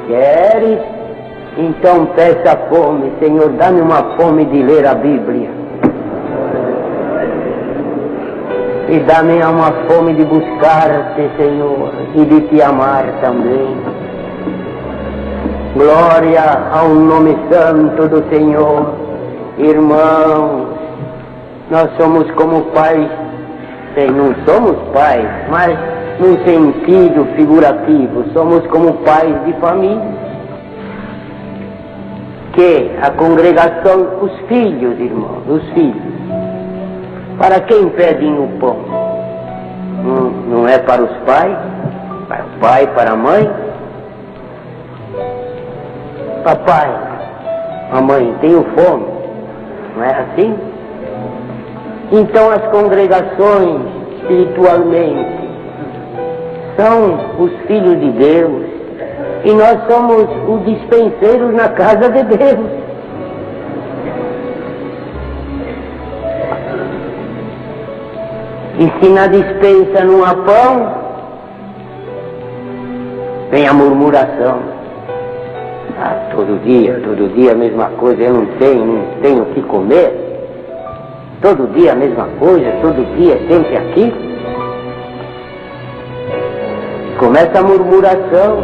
Queres? Então peça fome. Senhor, dá-me uma fome de ler a Bíblia. E dá-me uma fome de buscar-te, Senhor, e de te amar também. Glória ao nome santo do Senhor. Irmãos, nós somos como pais, não somos pais, mas num sentido figurativo, somos como pais de família. Que a congregação, os filhos, irmãos, os filhos, para quem pedem o pão? Não é para os pais? Para o pai, para a mãe? Papai, mamãe, tenho fome. Não é assim? Então as congregações, espiritualmente, são os filhos de Deus. E nós somos os dispenseiros na casa de Deus. E se na dispensa não há pão, vem a murmuração. Todo dia a mesma coisa, eu não tenho o que comer. Todo dia a mesma coisa, todo dia sempre aquilo. Começa a murmuração.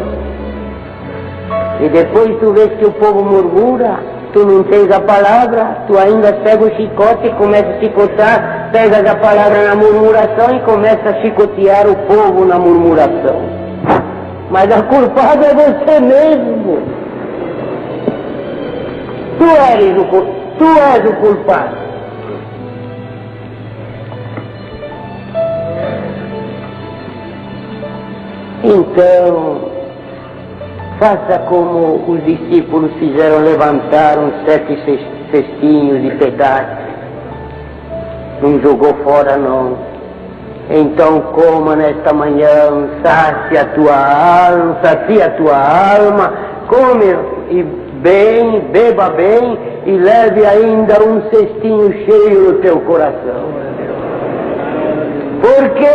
E depois tu vês que o povo murmura, tu não tens a palavra, tu ainda pega o chicote e começa a chicotar, pegas a palavra na murmuração e começa a chicotear o povo na murmuração. Mas a culpada é você mesmo. Tu és o culpado. Então, faça como os discípulos fizeram, levantaram 7 cestinhos de pedaços. Não jogou fora não. Então coma nesta manhã, sacia a tua alma, come e bem, beba bem e leve ainda um cestinho cheio no teu coração. Porque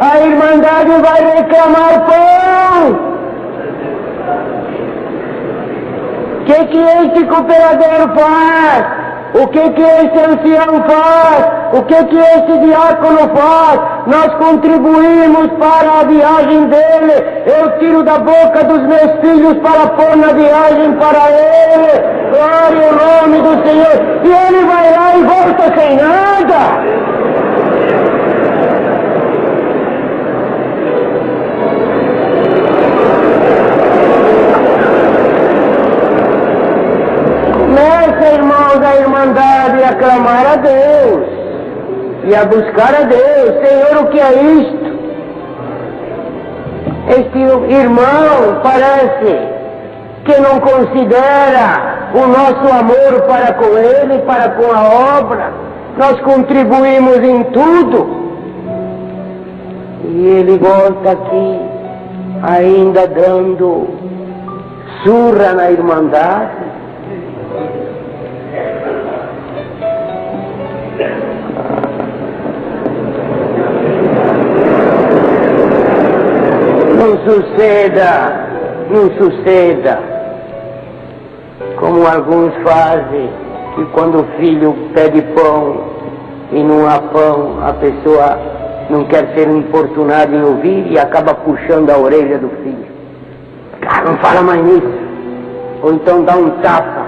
a Irmandade vai reclamar pão. O que este cooperador faz? O que este ancião faz? O que este diácono faz? Nós contribuímos para a viagem dele. Eu tiro da boca dos meus filhos para pôr na viagem para ele. Glória ao nome do Senhor. E ele vai lá e volta sem nada. Começa, irmãos, a Irmandade a clamar a Deus e a buscar a Deus. Senhor, o que é isto? Este irmão parece que não considera o nosso amor para com ele, para com a obra. Nós contribuímos em tudo. E ele volta aqui ainda dando surra na Irmandade. Não suceda como alguns fazem, que quando o filho pede pão e não há pão, a pessoa não quer ser importunada em ouvir e acaba puxando a orelha do filho. Não fala mais nisso. Ou então dá um tapa.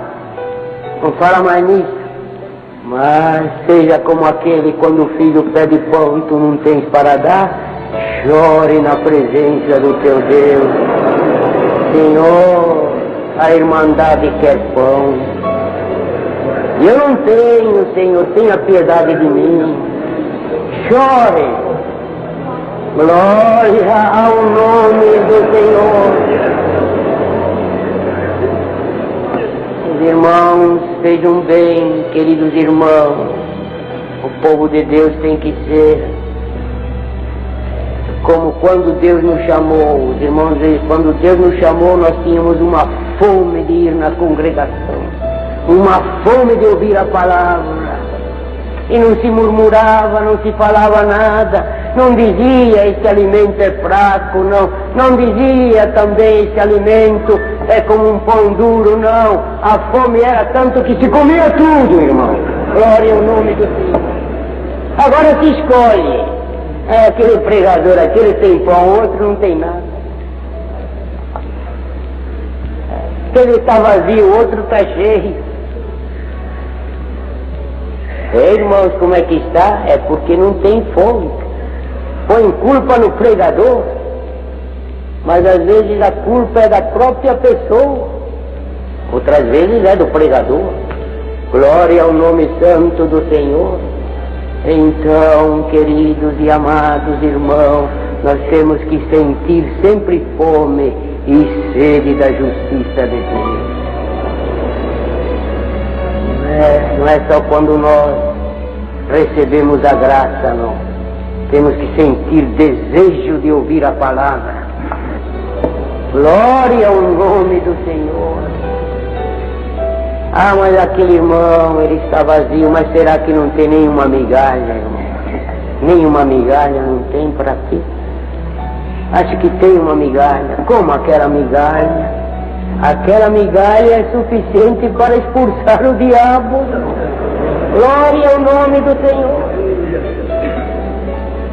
Não fala mais nisso. Mas seja como aquele quando o filho pede pão e tu não tens para dar, chore na presença do teu Deus. Senhor, a Irmandade quer pão. Eu não tenho, Senhor, tenha piedade de mim. Chore. Glória ao nome do Senhor. Os irmãos, vejam bem, queridos irmãos, o povo de Deus tem que ser como quando Deus nos chamou. Os irmãos, quando Deus nos chamou, nós tínhamos uma fome de ir na congregação, uma fome de ouvir a palavra, e não se murmurava, não se falava nada, não dizia esse alimento é fraco, não dizia também esse alimento é como um pão duro, não. A fome era tanto que se comia tudo, irmão. Glória ao nome do Senhor. Agora se escolhe. É aquele pregador, aquele tem pão, outro não tem nada. Aquele está vazio, o outro está cheio. Irmãos, como é que está? É porque não tem fome. Põe culpa no pregador, mas às vezes a culpa é da própria pessoa, outras vezes é do pregador. Glória ao nome santo do Senhor. Então, queridos e amados irmãos, nós temos que sentir sempre fome e sede da justiça de Deus. Não é só quando nós recebemos a graça, não. Temos que sentir desejo de ouvir a palavra. Glória ao nome do Senhor. Ah, mas aquele irmão, ele está vazio, mas será que não tem nenhuma migalha, irmão? Nenhuma migalha não tem para quê? Acho que tem uma migalha. Como aquela migalha? Aquela migalha é suficiente para expulsar o diabo. Glória ao nome do Senhor.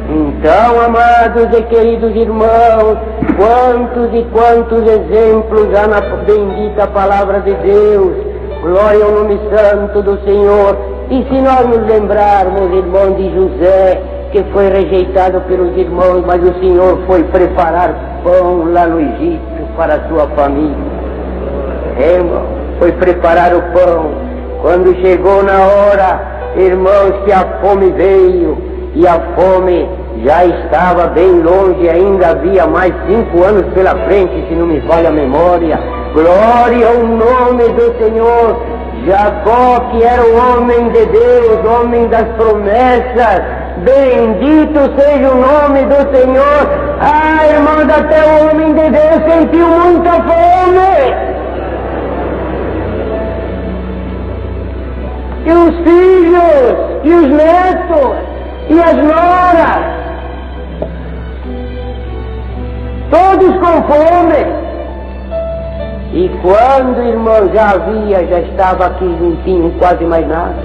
Então, amados e queridos irmãos, quantos e quantos exemplos há na bendita palavra de Deus. Glória ao nome santo do Senhor. E se nós nos lembrarmos, irmão, de José, que foi rejeitado pelos irmãos, mas o Senhor foi preparar pão lá no Egito para a sua família. Irmão, foi preparar o pão. Quando chegou na hora, irmãos, que a fome veio, e a fome já estava bem longe, ainda havia mais 5 anos pela frente, se não me falha a memória. Glória ao nome do Senhor. Jacó, que era o homem de Deus, homem das promessas, bendito seja o nome do Senhor. Ah, irmãos, até o homem de Deus sentiu muita fome. E os filhos, e os netos, e as noras, todos com fome. E quando, irmão, já estava aqui, não tinha quase mais nada.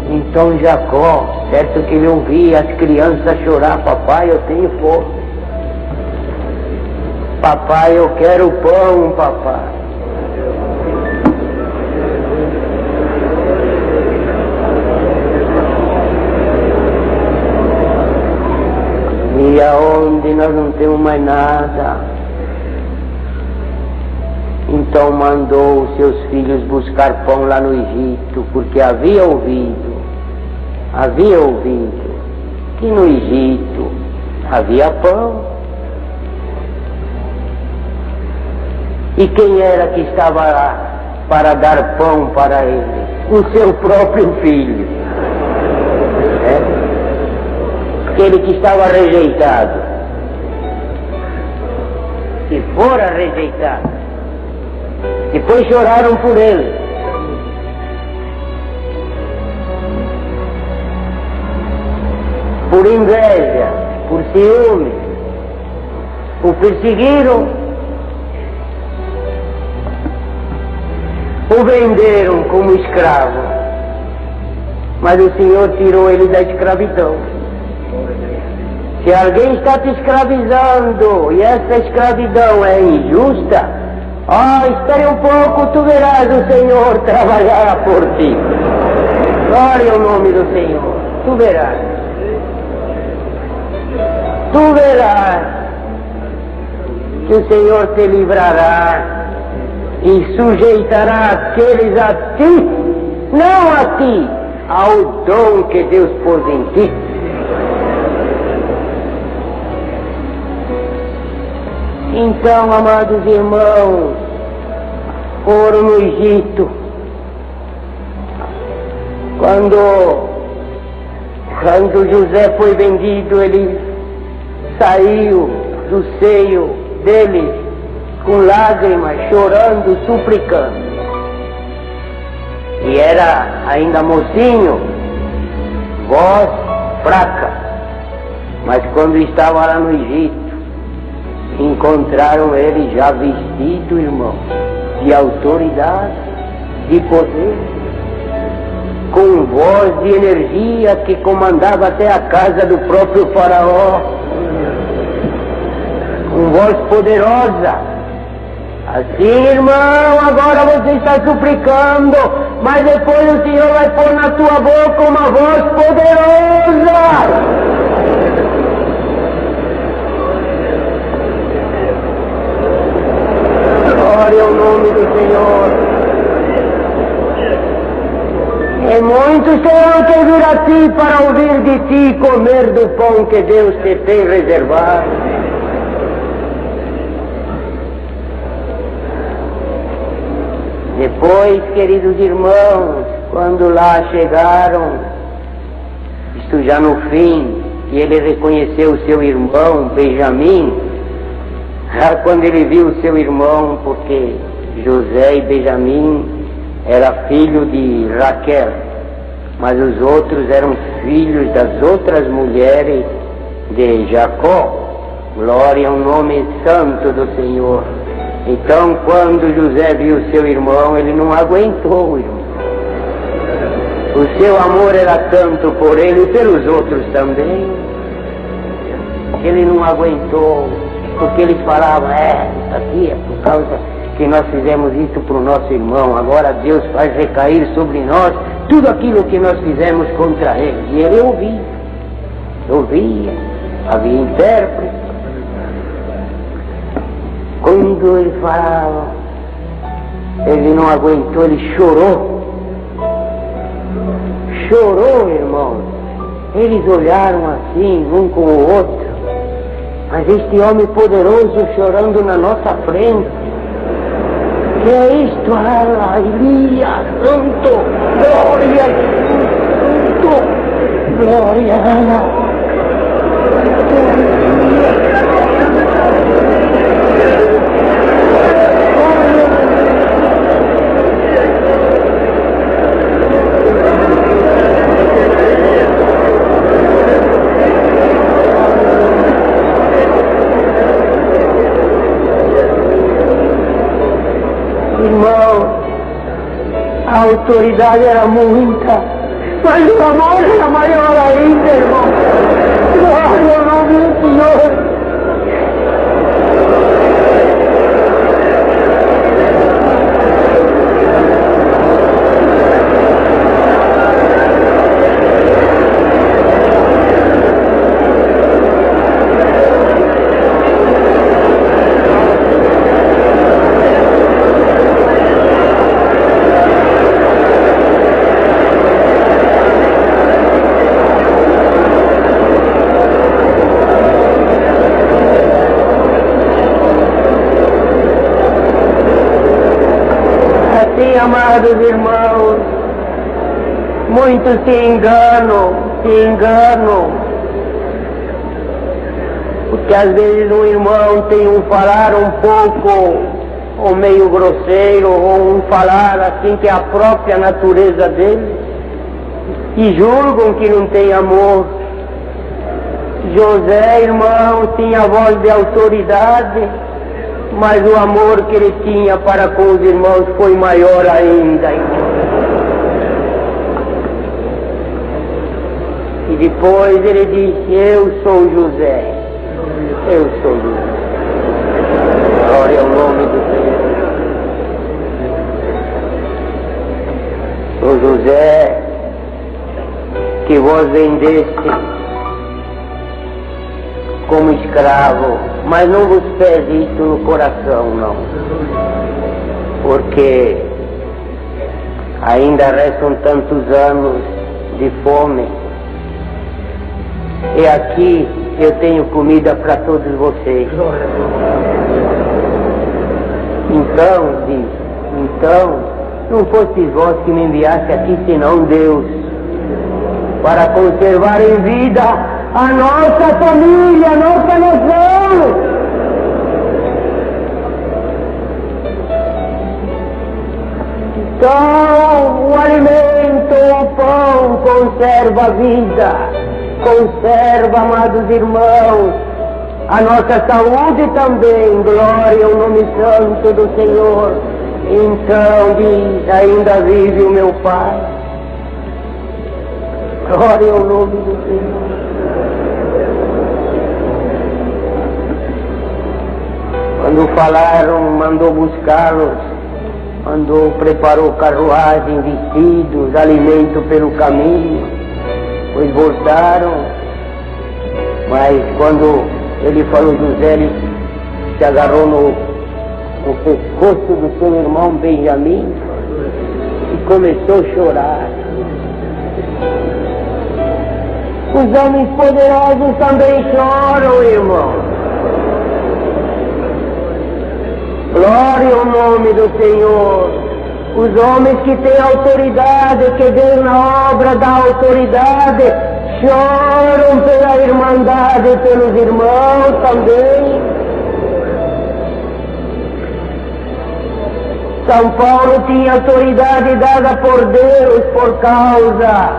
Então Jacó, certo que ele ouvia as crianças chorar: papai, eu tenho fome. Papai, eu quero pão, papai. E aonde nós não temos mais nada, então mandou seus filhos buscar pão lá no Egito, porque havia ouvido que no Egito havia pão. E quem era que estava lá para dar pão para ele? O seu próprio filho. Aquele que estava rejeitado, que fora rejeitado. Depois choraram por ele. Por inveja, por ciúme, o perseguiram, o venderam como escravo, mas o Senhor tirou ele da escravidão. Se alguém está te escravizando e essa escravidão é injusta, espere um pouco, tu verás o Senhor trabalhar por ti. Glória ao nome do Senhor. Tu verás. Tu verás que o Senhor te livrará e sujeitará aqueles a ti, não a ti, ao dom que Deus pôs em ti. Então, amados irmãos, foram no Egito. Quando José foi vendido, ele saiu do seio deles com lágrimas, chorando, suplicando. E era ainda mocinho, voz fraca, mas quando estava lá no Egito, encontraram ele já vestido, irmão, de autoridade, de poder, com voz de energia que comandava até a casa do próprio faraó, com voz poderosa. Assim, irmão, agora você está suplicando, mas depois o Senhor vai pôr na tua boca uma voz poderosa. Glória ao nome do Senhor. E muitos terão que vir a ti para ouvir de ti e comer do pão que Deus te tem reservado. Depois, queridos irmãos, quando lá chegaram, isto já no fim, e ele reconheceu o seu irmão, Benjamim, quando ele viu o seu irmão, porque José e Benjamim era filho de Raquel, mas os outros eram filhos das outras mulheres de Jacó. Glória ao nome santo do Senhor. Então, quando José viu seu irmão, ele não aguentou, irmão. O seu amor era tanto por ele e pelos outros também, que ele não aguentou, porque eles falavam, isso aqui é por causa que nós fizemos isso para o nosso irmão, agora Deus faz recair sobre nós tudo aquilo que nós fizemos contra ele. E ele ouvia, havia intérprete. Quando ele falava, ele não aguentou, ele chorou. Chorou, irmão. Eles olharam assim, um com o outro. Mas este homem poderoso chorando na nossa frente. Que é isto? Aleluia, santo, glória a Deus, santo, glória a Deus. A autoridade era muita, mas o amor era maior ainda, irmão. Glória ao nome do Senhor. Amados irmãos, muitos se enganam, porque às vezes um irmão tem um falar um pouco, ou meio grosseiro, ou um falar assim que é a própria natureza dele, e julgam que não tem amor. José, irmão, tinha voz de autoridade, mas o amor que ele tinha para com os irmãos foi maior ainda. E depois ele disse, eu sou José. Glória ao nome do Senhor. Sou José, que vos vendeste como escravo, mas não vos pese isso no coração, não, porque ainda restam tantos anos de fome, e aqui eu tenho comida para todos vocês. Então, não fostes vós que me enviaste aqui, senão Deus, para conservar em vida a nossa família, a nossa nação. Então, o alimento, o pão conserva a vida, conserva, amados irmãos, a nossa saúde também. Glória ao nome santo do Senhor. Então diz, ainda vive o meu Pai. Glória ao nome do Senhor. Quando falaram, mandou buscá-los, preparou carruagem, vestidos, alimento pelo caminho, pois voltaram. Mas quando ele falou, José, ele se agarrou no pescoço do seu irmão Benjamim e começou a chorar. Os homens poderosos também choram, irmão. Glória ao nome do Senhor. Os homens que têm autoridade, que Deus na obra da autoridade, choram pela irmandade, pelos irmãos também. São Paulo tinha autoridade dada por Deus por causa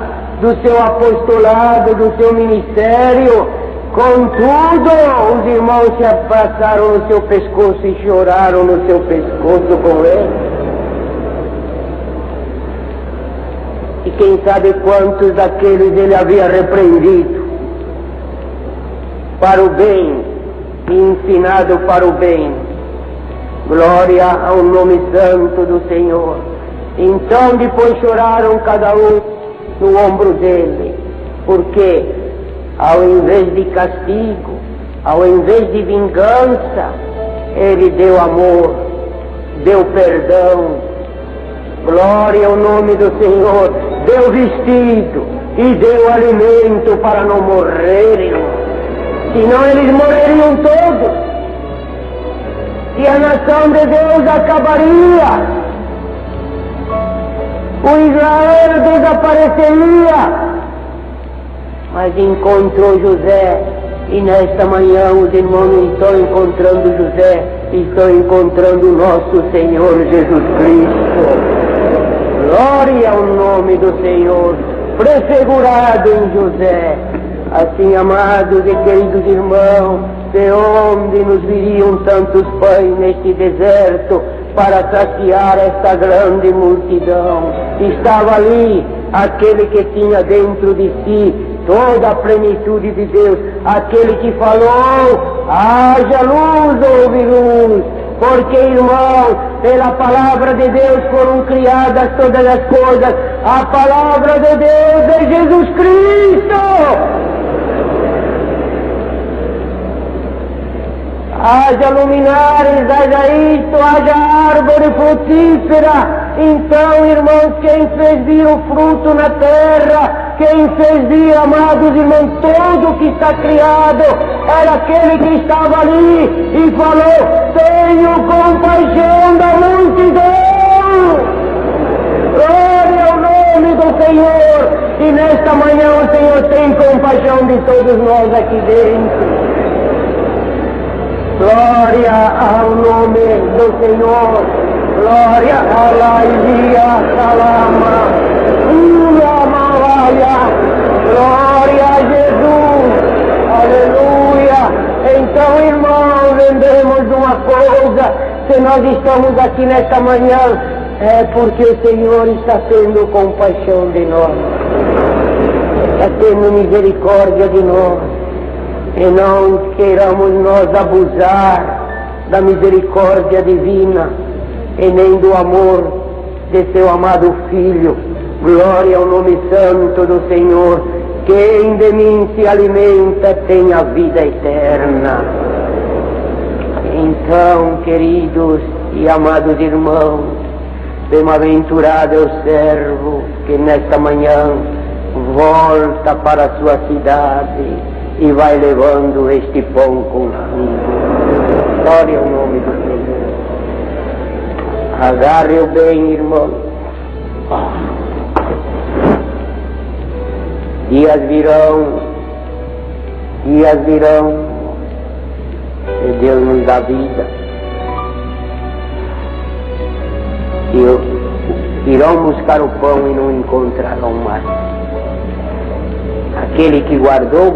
do seu apostolado, do seu ministério. Contudo, os irmãos se abraçaram no seu pescoço e choraram no seu pescoço com ele. E quem sabe quantos daqueles ele havia repreendido para o bem e ensinado para o bem. Glória ao nome santo do Senhor. Então depois choraram cada um no ombro dele, porque ao invés de castigo, ao invés de vingança, ele deu amor, deu perdão. Glória ao nome do Senhor. Deu vestido e deu alimento para não morrerem. Senão eles morreriam todos e a nação de Deus acabaria. O Israel desapareceria. Mas encontrou José, e nesta manhã os irmãos não estão encontrando José, estão encontrando o nosso Senhor Jesus Cristo. Glória ao nome do Senhor, prefigurado em José. Assim, amados e queridos irmãos, de onde nos viriam tantos pães neste deserto para saciar esta grande multidão? Estava ali aquele que tinha dentro de si toda a plenitude de Deus, aquele que falou, haja luz, houve luz, porque, irmãos, pela palavra de Deus foram criadas todas as coisas. A palavra de Deus é Jesus Cristo. Haja luminares, haja isto, haja árvore frutífera. Então, irmãos, quem fez vir o fruto na terra, quem fez vir, amados irmãos, tudo que está criado, era aquele que estava ali e falou, tenho compaixão da multidão. Glória ao nome do Senhor. E nesta manhã o Senhor tem compaixão de todos nós aqui dentro. Glória ao nome do Senhor. Glória a Laia Salama. Glória a Jesus. Aleluia. Então, irmãos, lembremos uma coisa. Se nós estamos aqui nesta manhã, é porque o Senhor está tendo compaixão de nós. Está tendo misericórdia de nós. E não queiramos nós abusar da misericórdia divina e nem do amor de seu amado Filho. Glória ao nome santo do Senhor. Quem de mim se alimenta tem a vida eterna. Então, queridos e amados irmãos, bem-aventurado é o servo que nesta manhã volta para a sua cidade e vai levando este pão consigo. Glória ao nome do Senhor. Agarre-o bem, irmão. Dias virão, e Deus nos dá vida. E irão buscar o pão e não encontrarão mais. Aquele que guardou,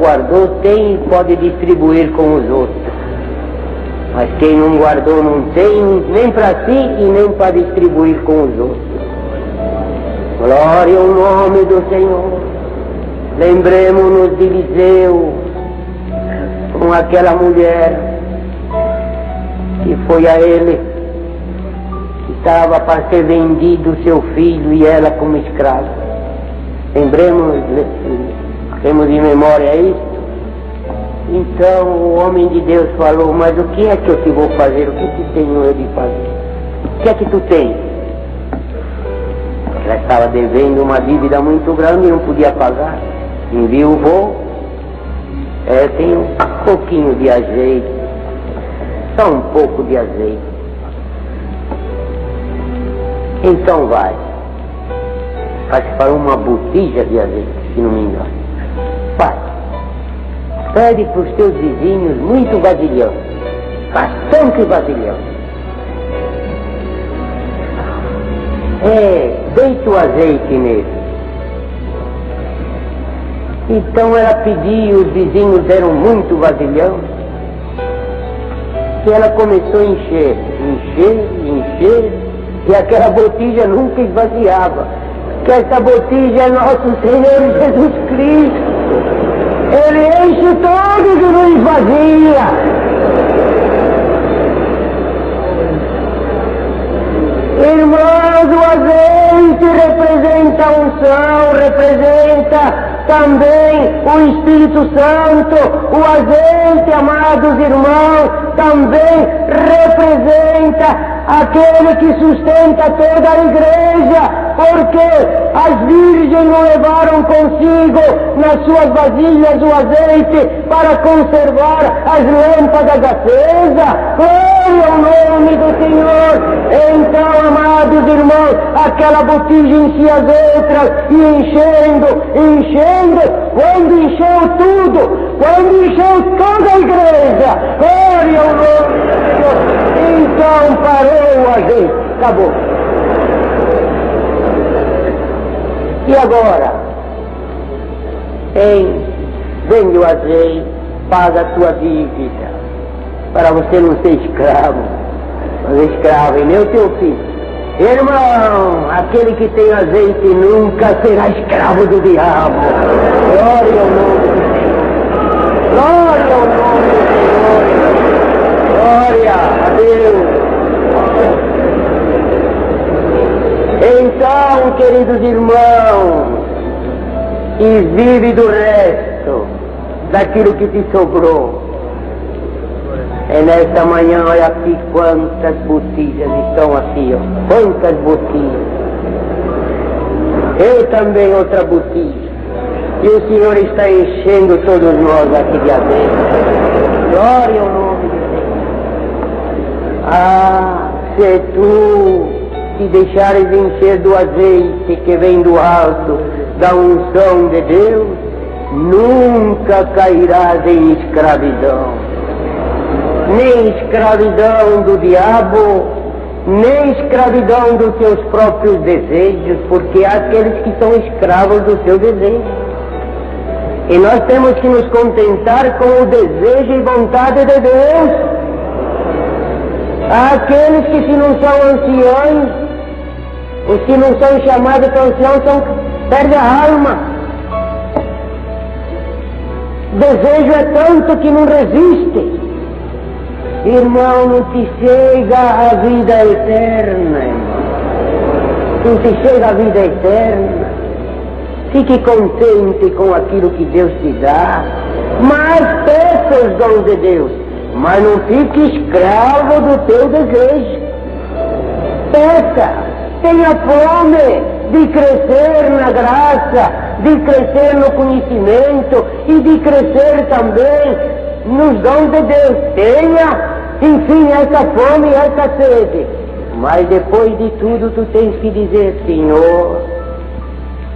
tem e pode distribuir com os outros. Mas quem não guardou não tem nem para si e nem para distribuir com os outros. Glória ao nome do Senhor. Lembremos-nos de Eliseu, com aquela mulher que foi a ele, que estava para ser vendido o seu filho e ela como escrava. Lembremos, temos em memória isso. Então o homem de Deus falou: mas o que é que eu te vou fazer? O que te tenho eu de fazer? O que é que tu tens? Ela estava devendo uma dívida muito grande e não podia pagar. Enviou, tem um pouquinho de azeite, só um pouco de azeite. Então vai, faz para uma botija de azeite, se não me engano. Vai, pede para os teus vizinhos muito vasilhão, bastante vasilhão. Deita o azeite nele. Então ela pediu, os vizinhos deram muito vasilhão, que ela começou a encher, e aquela botija nunca esvaziava, que essa botija é nosso Senhor Jesus Cristo. Ele enche todos e não esvazia. Irmãos, o azeite representa a unção, representa também o Espírito Santo. O azeite, amados irmãos, também representa aquele que sustenta toda a igreja, porque as virgens não levaram consigo nas suas vasilhas o azeite para conservar as lâmpadas acesas. Glória ao nome do Senhor. Então, amados irmãos, aquela botija enchia as outras e enchendo, quando encheu tudo, quando encheu toda a igreja, glória ao nome do Senhor. Então parou o azeite, acabou. E agora? Vende o azeite, paga a tua dívida, para você não ser escravo, mas escravo e nem o teu filho. Irmão, aquele que tem azeite nunca será escravo do diabo. Glória ao nome do Senhor. Glória ao nome do Senhor. Glória a Deus. Então, queridos irmãos, e vive do resto, daquilo que te sobrou. E nesta manhã, olha aqui quantas botijas estão aqui, ó. Quantas botijas. Eu também outra botija. E o Senhor está enchendo todos nós aqui de azeite. Glória ao nome de Deus. Ah, se tu te deixares encher do azeite que vem do alto, da unção de Deus, nunca cairás em escravidão. Nem escravidão do diabo, nem escravidão dos teus próprios desejos, porque há aqueles que são escravos dos seus desejos. E nós temos que nos contentar com o desejo e vontade de Deus. Há aqueles que, se não são anciões, os que não são chamados para anciãos, perdem a alma. O desejo é tanto que não resiste. Irmão, não te chega a vida eterna, irmão. Não te chega a vida eterna. Fique contente com aquilo que Deus te dá, mas peça os dons de Deus, mas não fique escravo do teu desejo. Peça, tenha fome de crescer na graça, de crescer no conhecimento e de crescer também nos dons de Deus. Tenha, enfim, essa fome e essa sede. Mas depois de tudo tu tens que dizer: Senhor,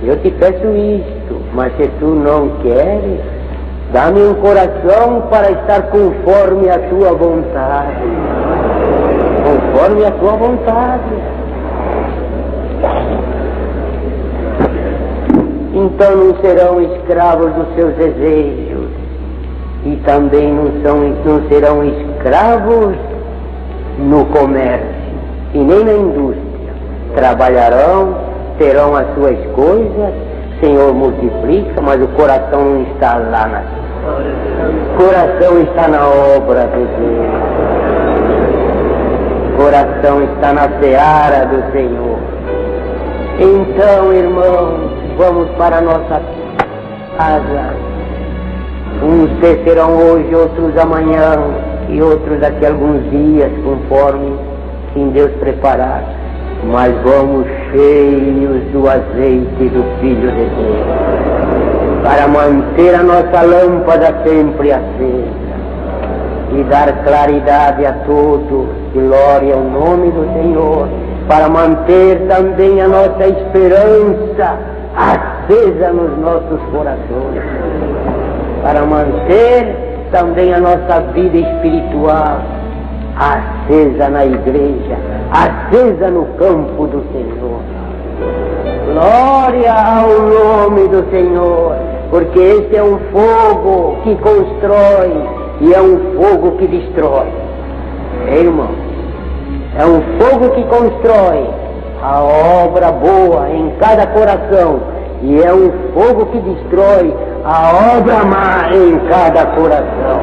eu te peço isto, mas se tu não queres, dá-me um coração para estar conforme a tua vontade. Conforme a tua vontade. Então não serão escravos dos seus desejos, e também não serão escravos escravos no comércio e nem na indústria. Trabalharão, terão as suas coisas, o Senhor multiplica, mas o coração não está lá. O coração está na obra de Deus. O coração está na seara do Senhor. Então, irmãos, vamos para a nossa casa. Uns descerão hoje, outros amanhã, e outros daqui a alguns dias, conforme em Deus preparar. Mas vamos cheios do azeite do Filho de Deus, para manter a nossa lâmpada sempre acesa e dar claridade a todos. Glória ao nome do Senhor, para manter também a nossa esperança acesa nos nossos corações, para manter também a nossa vida espiritual acesa na igreja, acesa no campo do Senhor. Glória ao nome do Senhor, porque esse é um fogo que constrói e é um fogo que destrói. Irmão, é um fogo que constrói a obra boa em cada coração e é um fogo que destrói a obra má em cada coração.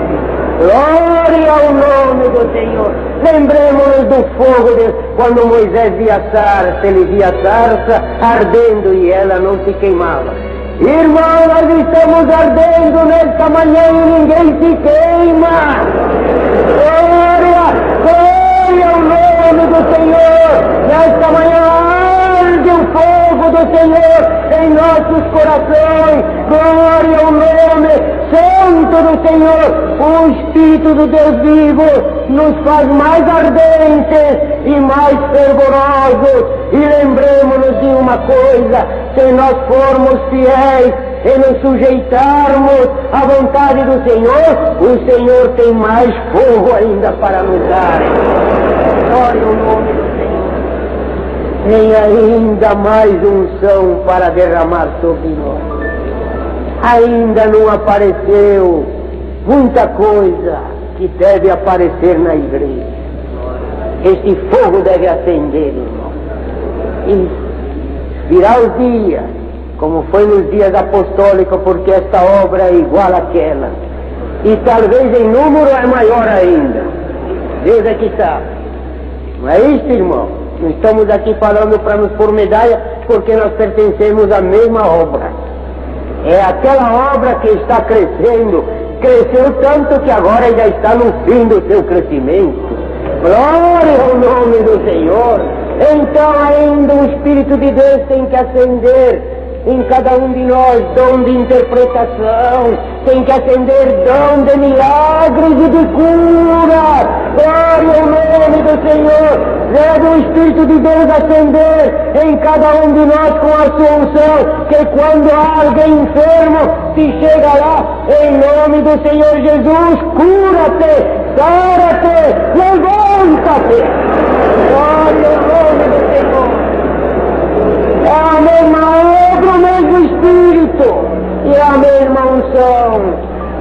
Glória ao nome do Senhor. Lembremos-nos do fogo de quando Moisés via a sarça, ele via a sarça ardendo e ela não se queimava. Irmão, nós estamos ardendo nesta manhã e ninguém se queima. Glória ao nome do Senhor. Nesta manhã arde o fogo do Senhor em nossos corações. Glória ao nome santo do Senhor. O Espírito do Deus vivo nos faz mais ardentes e mais fervorosos. E lembremos-nos de uma coisa: se nós formos fiéis e nos sujeitarmos à vontade do Senhor, o Senhor tem mais fogo ainda para nos dar. Glória ao nome do Senhor. Tem ainda mais unção para derramar sobre nós. Ainda não apareceu muita coisa que deve aparecer na igreja. Este fogo deve acender, irmão. E virá os dias, como foi nos dias apostólicos, porque esta obra é igual àquela. E talvez em número é maior ainda. Deus é que sabe. Não é isso, irmão? Não estamos aqui falando para nos pôr medalha, porque nós pertencemos à mesma obra. É aquela obra que está crescendo, cresceu tanto que agora já está no fim do seu crescimento. Glória ao nome do Senhor. Então ainda o Espírito de Deus tem que acender em cada um de nós dom de interpretação, tem que acender dom de milagres e de cura. Glória ao nome do Senhor. Deve o Espírito de Deus acender em cada um de nós com a sua unção, que quando há alguém enfermo, se chega lá, em nome do Senhor Jesus, cura-te, sara-te, levanta-te. Glória ao nome do Senhor. É a mesma obra, o mesmo Espírito e a mesma unção,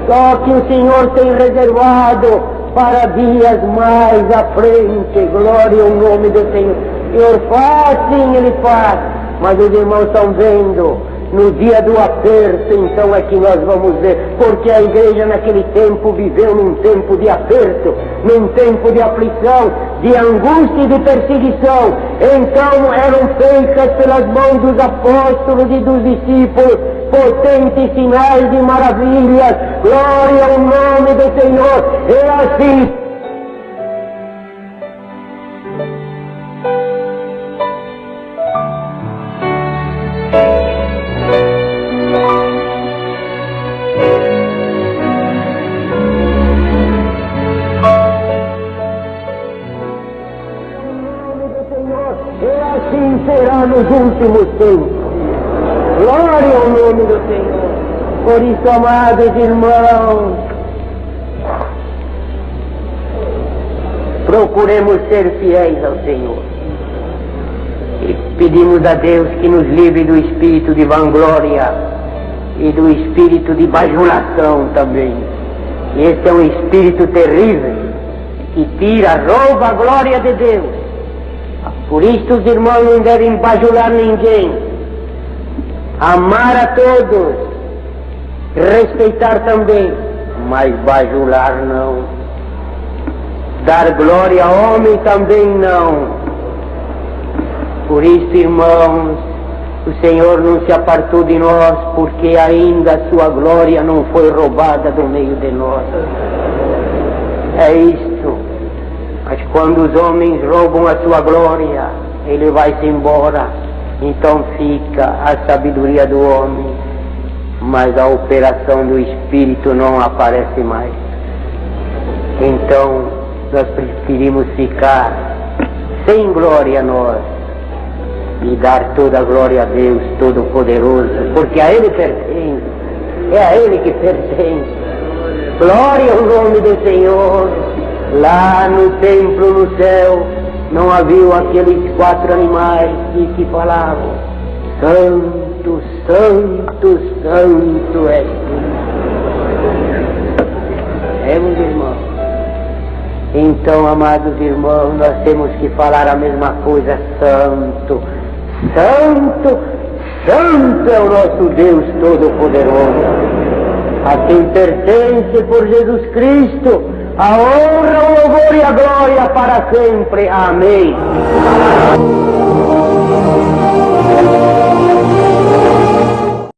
só que o Senhor tem reservado para dias mais à frente. Glória ao nome do Senhor. O Senhor faz, sim, Ele faz, mas os irmãos estão vendo. No dia do aperto, então é que nós vamos ver, porque a igreja naquele tempo viveu num tempo de aperto, num tempo de aflição, de angústia e de perseguição. Então eram feitas pelas mãos dos apóstolos e dos discípulos potentes sinais de maravilhas. Glória ao nome do Senhor. E assim será nos últimos tempos. Glória ao nome do Senhor. Por isso, amados irmãos, procuremos ser fiéis ao Senhor. E pedimos a Deus que nos livre do espírito de vanglória e do espírito de bajulação também. Esse é um espírito terrível que tira, rouba a glória de Deus. Por isso os irmãos não devem bajular ninguém, amar a todos, respeitar também, mas bajular não. Dar glória a homem também não. Por isso, irmãos, o Senhor não se apartou de nós, porque ainda a sua glória não foi roubada do meio de nós. É isto. Mas quando os homens roubam a sua glória, ele vai-se embora. Então fica a sabedoria do homem, mas a operação do Espírito não aparece mais. Então nós preferimos ficar sem glória nós e dar toda a glória a Deus Todo-Poderoso, porque a Ele pertence, é a Ele que pertence. Glória ao nome do Senhor. Lá no templo no céu não havia aqueles 4 animais que falavam: Santo, Santo, Santo és tu. Meus irmãos. Então, amados irmãos, nós temos que falar a mesma coisa: Santo, Santo, Santo é o nosso Deus Todo-Poderoso, a quem pertence por Jesus Cristo a honra, o louvor e a glória para sempre. Amém.